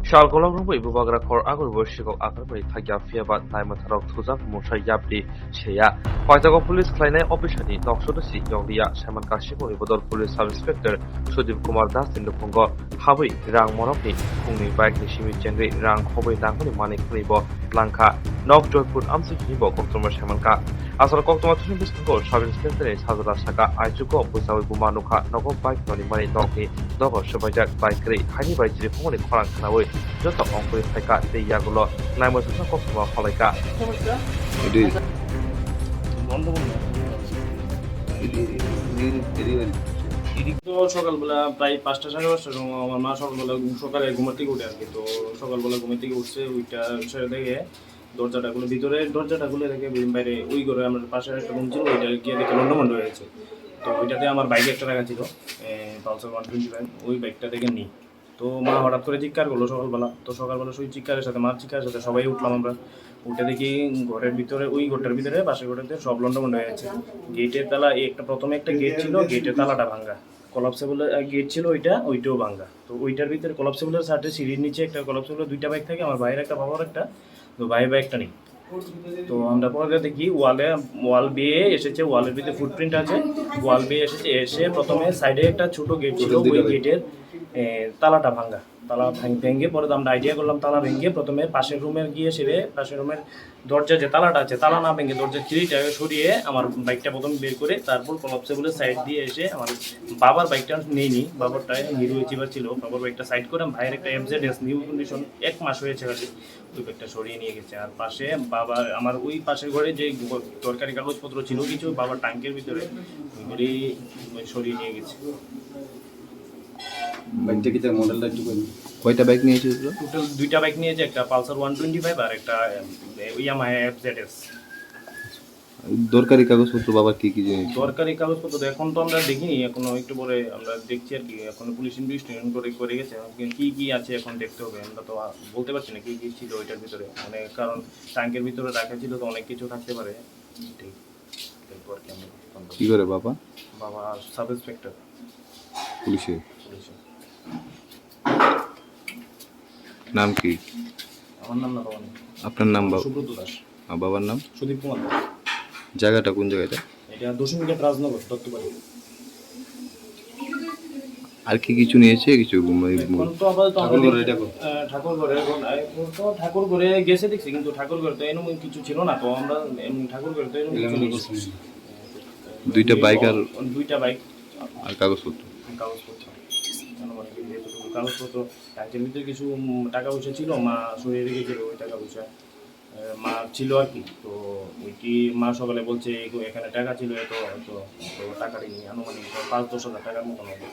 Shalgolong ibu bagra kor agor bo Sikhok akarbai thagya fiabat naimatharok thujak musha yapri sheya Paitago police khlainai officially noksodosi yongriya Samanka Sikhokni Bodol police sub inspector Sudip Kumar Das tindupungo habai rang morokni khungni bike ni simi chengri rang khobai nangmani manik khnibo Twlangkha nok joypur amsi khnibo koktomar Samanka asal koktomar thuni biskango sub inspector ni sajara saka aichuko busawi bumanukha nogo bike noni mani nokni nogo subajak bike ri hani bai jiri khongoni khorang khanawi joto ongkuri thaika de yagulo naimo sasa koktomar kholaika তো সকালবেলা প্রায় 5টা সাড়ে 5টার সময় আমার মা সকালে ঘুমের থেকে উঠে আর কি। তো সকালবেলা ঘুমের থেকে উঠছে, ওইটা ছেড়ে দেখে দরজাটা খুলে দেখে বাইরে ওই ঘরে আমার পাশে একটা রুম ছিল, ওইটা গিয়ে দেখে লন্ডমন্ড হয়েছে। তো ওইটাতে আমার বাইক একটা রাখা ছিল, পালসার 125, ওই বাইকটা দেখে নিই। তো মা হঠাৎ করে চিৎকার করলো সকালবেলা সেই চিৎকারের সাথে মার চিৎকারের সাথে সবাই উঠলাম আমরা। উঠে দেখি ঘরের ভিতরে, ওই ঘরটার ভিতরে পাশের ঘরেতে সব লন্ডমন্ড হয়ে গেছে। গেটের তালা প্রথমে একটা গেট ছিল, গেটের তালাটা ভাঙা, কলাপসেবল গেট ছিল, ওইটাও ভাঙা। তো ওইটার ভিতরে কলাপসেবলের সাথে সিঁড়ির নিচে একটা কলাপসেবলের 2টা বাইক থাকে, আমার ভাইয়ের একটা, বাবার একটা। তো ভাইয়ের বাইকটা নেই। তো আমরা পরে দেখি ওয়াল বেয়ে এসেছে, ওয়ালের ভিতরে ফুটপ্রিন্ট আছে, ওয়াল বেয়ে এসে প্রথমে সাইডে একটা ছোট গেট ছিল, ওই গেটের তালাটা ভাঙা, তালা ভেঙে পরে আমরা আইডিয়া করলাম তালা ভেঙে প্রথমে পাশের রুমের গিয়ে সেরে পাশের রুমের দরজা যে তালাটা আছে, তালা না ভেঙে দরজার খিড়িটাকে সরিয়ে আমার বাইকটা প্রথমে বের করে তারপর কলাপসেবলের সাইড দিয়ে এসে আমার বাবার বাইকটা নেইনি, বাবারটা হিরো অ্যাচিভার ছিল, বাবার বাইকটা সাইড করে ভাইয়ের একটা MZ-S নিউ কন্ডিশন 1 মাস হয়েছে আর কি, ওই বাইকটা সরিয়ে নিয়ে গেছে। আর পাশে বাবার আমার ওই পাশের ঘরে যে দরকারি কাগজপত্র ছিল কিছু বাবার ট্যাঙ্কের ভিতরে, ওইগুলি সরিয়ে নিয়ে গেছে। বাইকটা কি তার মডেলটা একটু কয়টা বাইক নিয়েছে? টোটাল 2টা বাইক নিয়েছে, একটা পালসার 125 আর একটা ইয়ামাহা FZ-S। দরকারি কাগজপত্র বাবার কি কি জিনিস? দরকারি কাগজপত্র এখন তো আমরা দেখিনি, এখনো একটু পরে আমরা দেখছি আর কি। এখন পুলিশ ইনভেস্টিগেশন করে গেছে, কি কি আছে এখন দেখতে হবে। আমরা তো বলতে পারছি না কি কি ছিল ওইটার ভিতরে, মানে কারণ ট্যাঙ্কের ভিতরে রাখা ছিল তো অনেক কিছু থাকতে পারে। ঠিক কি করে বাবা? বাবা সাব ইন্সপেক্টর পুলিশে। নাম কি? আমার নাম না বাবা। আপনার নাম? সুব্রত দাস। আর বাবার নাম? সুদীপ কুমার দাস। জায়গাটা কোন জায়গাটা? এটা দশমীঘাট রাজনগর দত্তবাড়ি। আর কি কিছু নিয়েছে? কিছু ঠাকুর ঘরে গেছে দেখছি, কিন্তু ঠাকুর ঘরে তো এরকম কিছু ছিল না। তো আমরা ঠাকুর ঘরে তো এরকম কিছু, 2টা বাইক আর 2টা বাইক আর কাগজপত্র ট্যাঙ্কের ভিতরে কিছু টাকা পয়সা ছিল, মা সরিয়ে রেখেছিল ওই টাকা পয়সা, মা ছিল আর কি। তো ওইটি মা সকালে বলছে এখানে টাকা ছিল এত, তো টাকাটি নিয়ে আনুমানিক 5-10 হাজার টাকার মতন হবে।